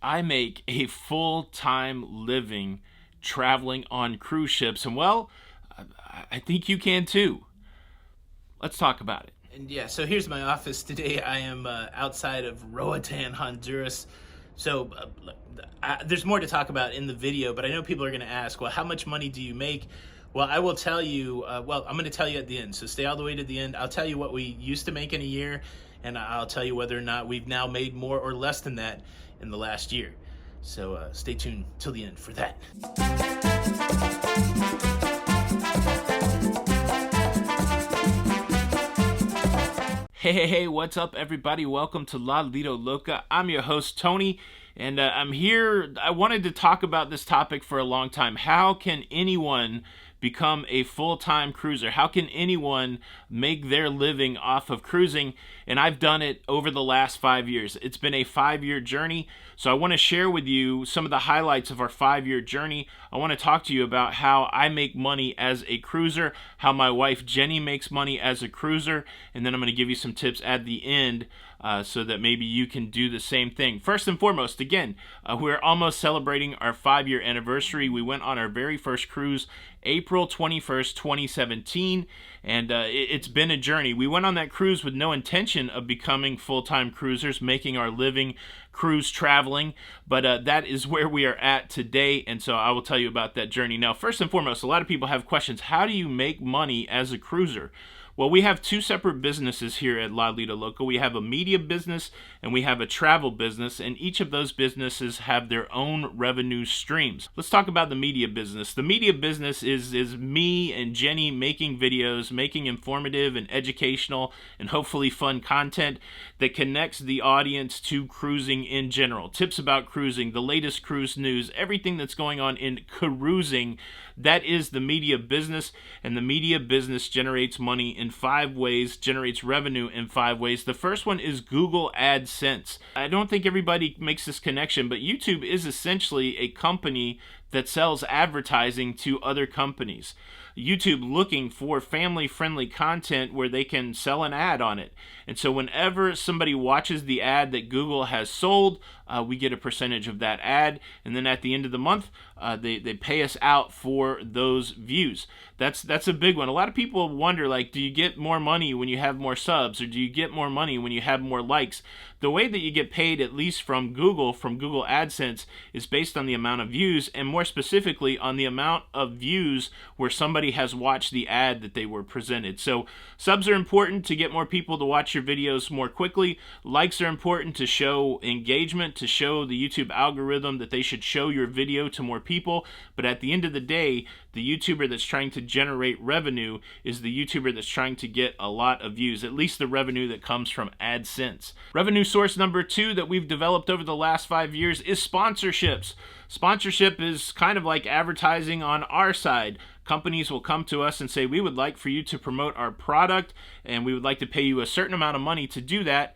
I make a full-time living traveling on cruise ships, and well, I think you can too. Let's talk about it. And yeah, so here's my office today. I am outside of Roatan, Honduras. So there's more to talk about in the video, but I know people are going to ask, well, how much money do you make? Well, I will tell you, I'm going to tell you at the end, so stay all the way to the end. I'll tell you what we used to make in a year, and I'll tell you whether or not we've now made more or less than that in the last year. So stay tuned till the end for that. Hey, what's up, everybody? Welcome to Lido, Loca. I'm your host, Tony, and I'm here. I wanted to talk about this topic for a long time. How can anyone become a full-time cruiser? How can anyone make their living off of cruising? And I've done it over the last 5 years. It's been a 5-year journey, so I want to share with you some of the highlights of our 5-year journey. I want to talk to you about how I make money as a cruiser, how my wife Jenny makes money as a cruiser, and then I'm going to give you some tips at the end so that maybe you can do the same thing. First and foremost, again, we're almost celebrating our 5-year anniversary. We went on our very first cruise April 21st, 2017, and it's been a journey. We went on that cruise with no intention of becoming full-time cruisers, making our living cruise traveling, but that is where we are at today, and so I will tell you about that journey. Now, first and foremost, a lot of people have questions. How do you make money as a cruiser? Well, we have two separate businesses here at Lido Loca. We have a media business and we have a travel business, and each of those businesses have their own revenue streams. Let's talk about the media business. The media business is me and Jenny making videos, making informative and educational and hopefully fun content that connects the audience to cruising in general. Tips about cruising, the latest cruise news, everything that's going on in cruising. That is the media business, and the media business generates money in 5 ways, generates revenue in 5 ways. The first one is Google AdSense. I don't think everybody makes this connection, but YouTube is essentially a company that sells advertising to other companies. YouTube looking for family-friendly content where they can sell an ad on it. And so whenever somebody watches the ad that Google has sold, we get a percentage of that ad, and then at the end of the month, they pay us out for those views. That's a big one. A lot of people wonder, like, do you get more money when you have more subs, or do you get more money when you have more likes? The way that you get paid, at least from Google AdSense, is based on the amount of views, and more specifically on the amount of views where somebody has watched the ad that they were presented. So subs are important to get more people to watch your videos more quickly. Likes are important to show engagement, to show the YouTube algorithm that they should show your video to more people. But at the end of the day, the YouTuber that's trying to generate revenue is the YouTuber that's trying to get a lot of views, at least the revenue that comes from AdSense. Revenue source number 2 that we've developed over the last 5 years is sponsorships. Sponsorship is kind of like advertising on our side. Companies will come to us and say, we would like for you to promote our product, and we would like to pay you a certain amount of money to do that.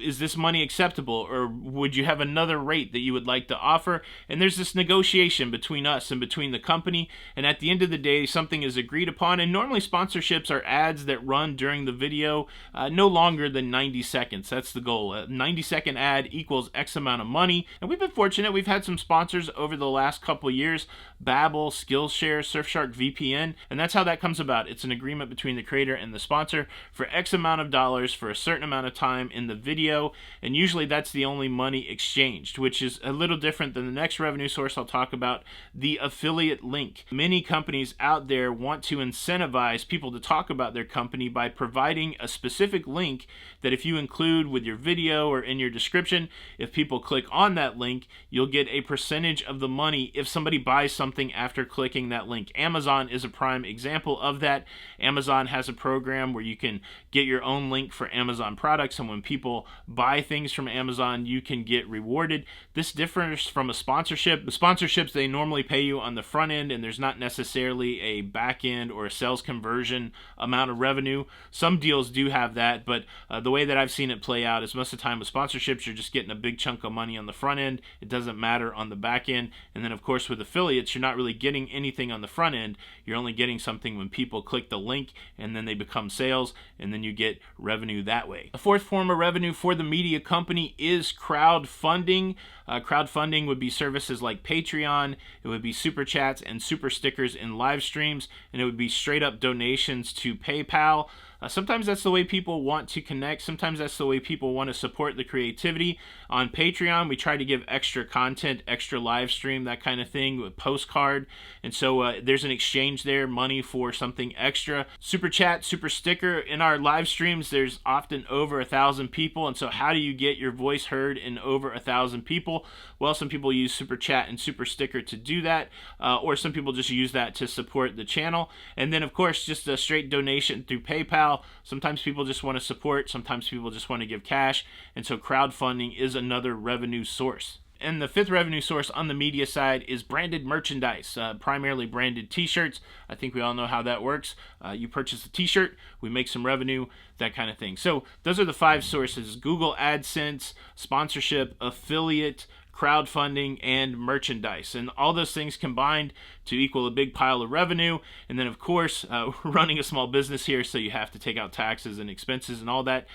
Is this money acceptable, or would you have another rate that you would like to offer? And there's this negotiation between us and between the company, and at the end of the day, something is agreed upon. And normally sponsorships are ads that run during the video, no longer than 90 seconds. That's the goal. A 90-second ad equals X amount of money, and we've been fortunate. We've had some sponsors over the last couple of years: Babbel, Skillshare, Surfshark VPN, and that's how that comes about. It's an agreement between the creator and the sponsor for X amount of dollars for a certain amount of time in the video, and usually that's the only money exchanged, which is a little different than the next revenue source I'll talk about, the affiliate link. Many companies out there want to incentivize people to talk about their company by providing a specific link that if you include with your video or in your description, if people click on that link, you'll get a percentage of the money if somebody buys something after clicking that link. Amazon is a prime example of that. Amazon has a program where you can get your own link for Amazon products, and when people buy things from Amazon, you can get rewarded. This differs from a sponsorship. The sponsorships, they normally pay you on the front end, and there's not necessarily a back end or a sales conversion amount of revenue. Some deals do have that, but the way that I've seen it play out is most of the time with sponsorships, you're just getting a big chunk of money on the front end. It doesn't matter on the back end. And then, of course, with affiliates, you're not really getting anything on the front end. You're only getting something when people click the link, and then they become sales, and then you get revenue that way. A fourth form of revenue for the media company is crowdfunding. Crowdfunding would be services like Patreon. It would be super chats and super stickers in live streams, and it would be straight up donations to PayPal. Sometimes that's the way people want to connect. Sometimes that's the way people want to support the creativity. On Patreon, we try to give extra content, extra live stream, that kind of thing, with postcard. And so there's an exchange there, money for something extra. Super chat, super sticker. In our live streams, there's often over 1,000 people. And so how do you get your voice heard in over 1,000 people? Well, some people use super chat and super sticker to do that, or some people just use that to support the channel. And then, of course, just a straight donation through PayPal. Sometimes people just want to support, sometimes people just want to give cash, and so crowdfunding is another revenue source. And the fifth revenue source on the media side is branded merchandise, primarily branded t-shirts. I think we all know how that works. You purchase a t-shirt, we make some revenue, that kind of thing. So those are the 5 sources: Google AdSense, sponsorship, affiliate, crowdfunding, and merchandise. And all those things combined to equal a big pile of revenue. And then, of course, we're running a small business here, so you have to take out taxes and expenses and all that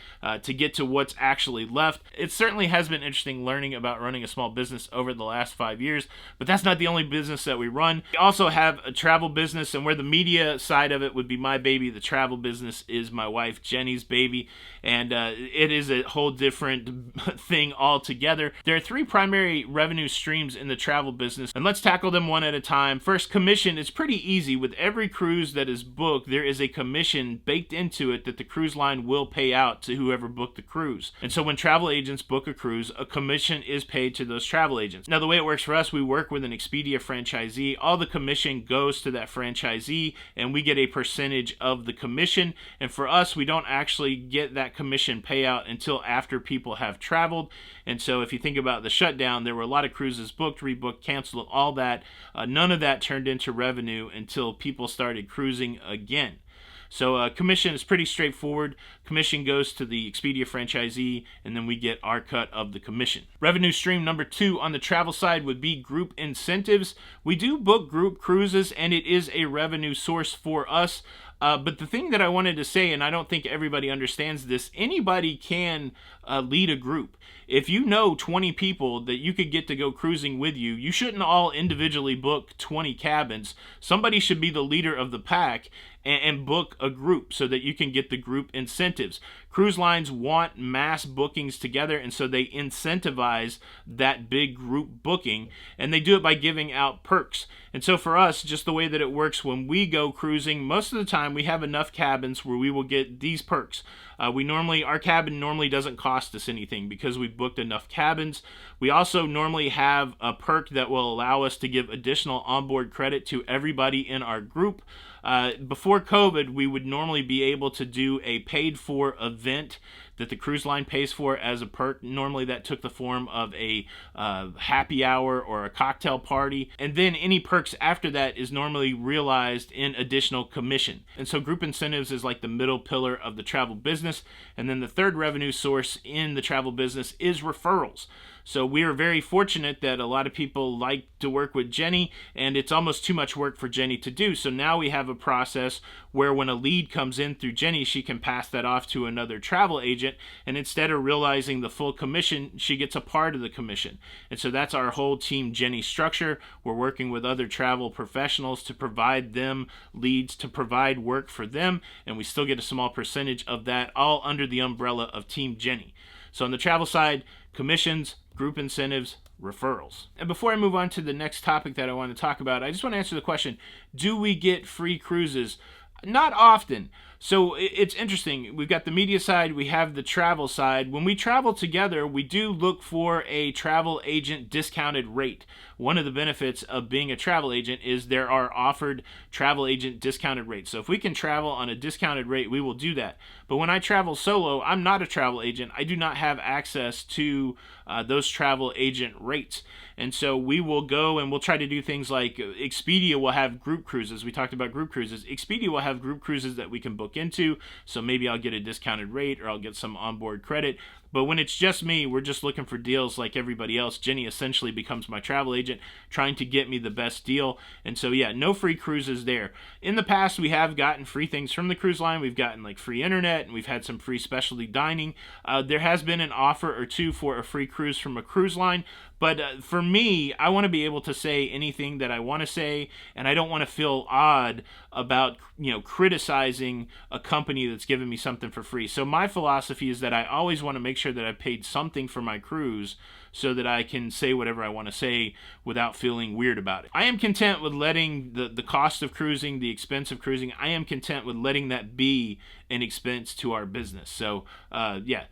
to get to what's actually left. It certainly has been interesting learning about running a small business over the last 5 years, but that's not the only business that we run. We also have a travel business, and where the media side of it would be my baby, the travel business is my wife Jenny's baby, and it is a whole different thing altogether. There are 3 primary revenue streams in the travel business, and let's tackle them one at a time. First, commission is pretty easy. With every cruise that is booked, there is a commission baked into it that the cruise line will pay out to whoever booked the cruise. And so when travel agents book a cruise, a commission is paid to those travel agents. Now, the way it works for us, we work with an Expedia franchisee. All the commission goes to that franchisee, and we get a percentage of the commission. And for us, we don't actually get that commission payout until after people have traveled. And so if you think about the shutdown, there were a lot of cruises booked, rebooked, canceled, all that. None of that turned into revenue until people started cruising again. So commission is pretty straightforward. Commission goes to the Expedia franchisee, and then we get our cut of the commission. Revenue stream number 2 on the travel side would be group incentives. We do book group cruises, and it is a revenue source for us. But the thing that I wanted to say, and I don't think everybody understands this, anybody can lead a group. If you know 20 people that you could get to go cruising with you, you shouldn't all individually book 20 cabins. Somebody should be the leader of the pack and book a group so that you can get the group incentives. Cruise lines want mass bookings together, and so they incentivize that big group booking, and they do it by giving out perks. And so for us, just the way that it works when we go cruising, most of the time we have enough cabins where we will get these perks. Our cabin normally doesn't cost us anything because we booked enough cabins. We also normally have a perk that will allow us to give additional onboard credit to everybody in our group. Before COVID, we would normally be able to do a paid-for event that the cruise line pays for as a perk. Normally that took the form of a happy hour or a cocktail party. And then any perks after that is normally realized in additional commission. And so group incentives is like the middle pillar of the travel business. And then the third revenue source in the travel business is referrals. So we are very fortunate that a lot of people like to work with Jenny, and it's almost too much work for Jenny to do. So now we have a process where when a lead comes in through Jenny, she can pass that off to another travel agent, and instead of realizing the full commission, she gets a part of the commission. And so that's our whole Team Jenny structure. We're working with other travel professionals to provide them leads, to provide work for them, and we still get a small percentage of that, all under the umbrella of Team Jenny. So on the travel side, commissions, group incentives, referrals. And before I move on to the next topic that I want to talk about, I just want to answer the question, do we get free cruises? Not often. So it's interesting. We've got the media side, we have the travel side. When we travel together, we do look for a travel agent discounted rate. One of the benefits of being a travel agent is there are offered travel agent discounted rates. So if we can travel on a discounted rate, we will do that. But when I travel solo, I'm not a travel agent. I do not have access to those travel agent rates. And so we will go and we'll try to do things like Expedia will have group cruises. We talked about group cruises. Expedia will have group cruises that we can book into. So maybe I'll get a discounted rate or I'll get some onboard credit. But when it's just me, we're just looking for deals like everybody else. Jenny essentially becomes my travel agent, trying to get me the best deal. And so, yeah, no free cruises there. In the past, we have gotten free things from the cruise line. We've gotten like free internet, and we've had some free specialty dining. There has been an offer or two for a free cruise from a cruise line, But for me, I want to be able to say anything that I want to say, and I don't want to feel odd about, criticizing a company that's giving me something for free. So my philosophy is that I always want to make sure that I paid something for my cruise so that I can say whatever I want to say without feeling weird about it. I am content with letting the cost of cruising, the expense of cruising, I am content with letting that be an expense to our business. So, yeah,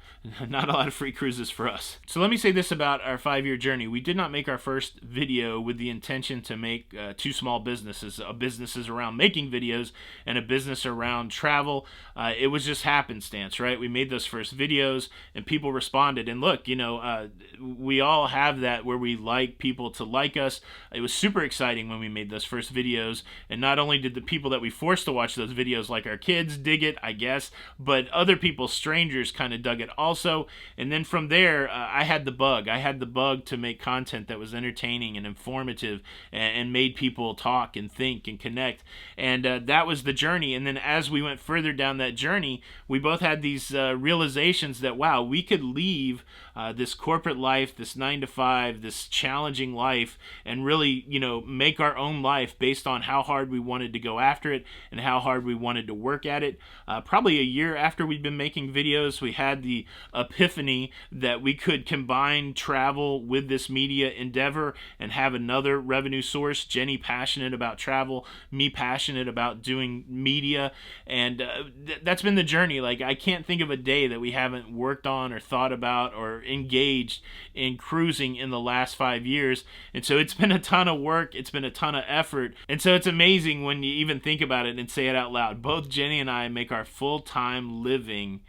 not a lot of free cruises for us. So let me say this about our 5-year journey. We did not make our first video with the intention to make two small businesses, a business is around making videos and a business around travel. It was just happenstance, right? We made those first videos and people responded. And look, we all have that where we like people to like us. It was super exciting when we made those first videos. And not only did the people that we forced to watch those videos, like our kids, dig it, I guess, but other people, strangers, kind of dug it also. And then from there, I had the bug. I had the bug to make content that was entertaining and informative and made people talk and think and connect. And that was the journey. And then as we went further down that journey, we both had these realizations that, wow, we could leave this corporate life, this 9-to-5, this challenging life, and really, make our own life based on how hard we wanted to go after it and how hard we wanted to work at it. Probably a year after we'd been making videos, we had the epiphany that we could combine travel with this media endeavor and have another revenue source. Jenny passionate about travel, me passionate about doing media, and that's been the journey. Like, I can't think of a day that we haven't worked on or thought about or engaged in cruising in the last 5 years. And so it's been a ton of work, it's been a ton of effort, and so it's amazing when you even think about it and say it out loud. Both Jenny and I make our full-time living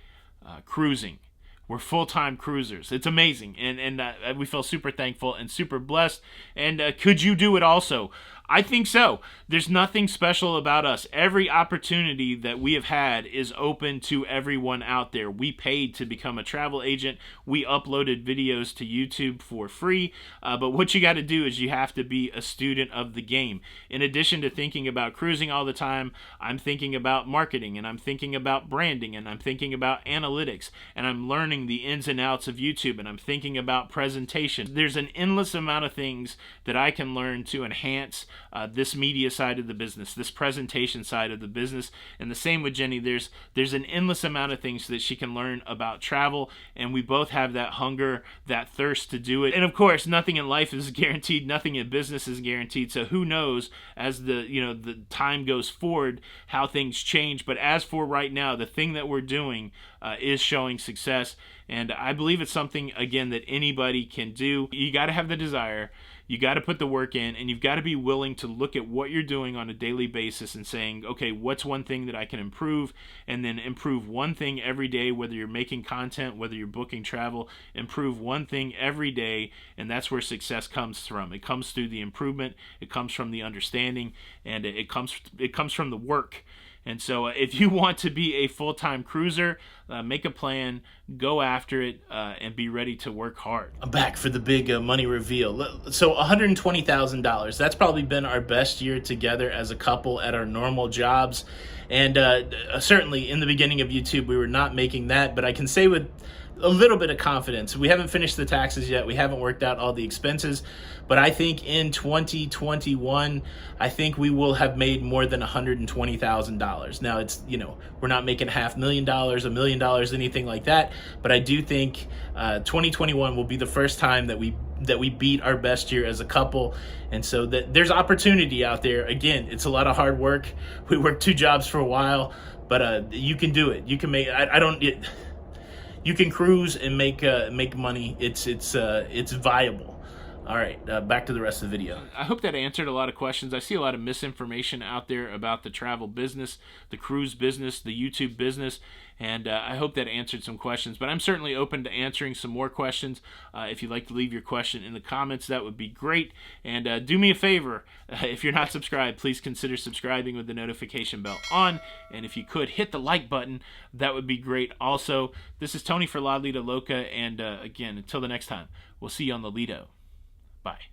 cruising. We're full-time cruisers. It's amazing, and we feel super thankful and super blessed. And could you do it also? I think so. There's nothing special about us. Every opportunity that we have had is open to everyone out there. We paid to become a travel agent. We uploaded videos to YouTube for free. But what you got to do is you have to be a student of the game. In addition to thinking about cruising all the time, I'm thinking about marketing, and I'm thinking about branding, and I'm thinking about analytics, and I'm learning the ins and outs of YouTube, and I'm thinking about presentation. There's an endless amount of things that I can learn to enhance this media side of the business, this presentation side of the business. And the same with Jenny. There's an endless amount of things that she can learn about travel, and we both have that hunger, that thirst to do it. And of course, nothing in life is guaranteed, nothing in business is guaranteed. So who knows, as the time goes forward, how things change. But as for right now, the thing that we're doing is showing success, and I believe it's something, again, that anybody can do. You got to have the desire, you got to put the work in, and you've got to be willing to look at what you're doing on a daily basis and saying, okay, what's one thing that I can improve, and then improve one thing every day. Whether you're making content, whether you're booking travel, improve one thing every day, and that's where success comes from. It comes through the improvement, it comes from the understanding, and it comes from the work. And so if you want to be a full-time cruiser, make a plan, go after it, and be ready to work hard. I'm back for the big money reveal. So $120,000, that's probably been our best year together as a couple at our normal jobs. And certainly in the beginning of YouTube, we were not making that, but I can say with a little bit of confidence, we haven't finished the taxes yet, we haven't worked out all the expenses, but I think in 2021, I think we will have made more than $120,000. Now, it's, we're not making $500,000, $1 million, anything like that, but I do think 2021 will be the first time that we beat our best year as a couple. And so there's opportunity out there. Again, it's a lot of hard work. We worked 2 jobs for a while, but you can do it. You can make, you can cruise and make money. It's viable. All right, back to the rest of the video. I hope that answered a lot of questions. I see a lot of misinformation out there about the travel business, the cruise business, the YouTube business, and I hope that answered some questions. But I'm certainly open to answering some more questions. If you'd like to leave your question in the comments, that would be great. And do me a favor, if you're not subscribed, please consider subscribing with the notification bell on. And if you could, hit the like button. That would be great also. This is Tony for Lido, Loca, and again, until the next time, we'll see you on the Lido. Bye.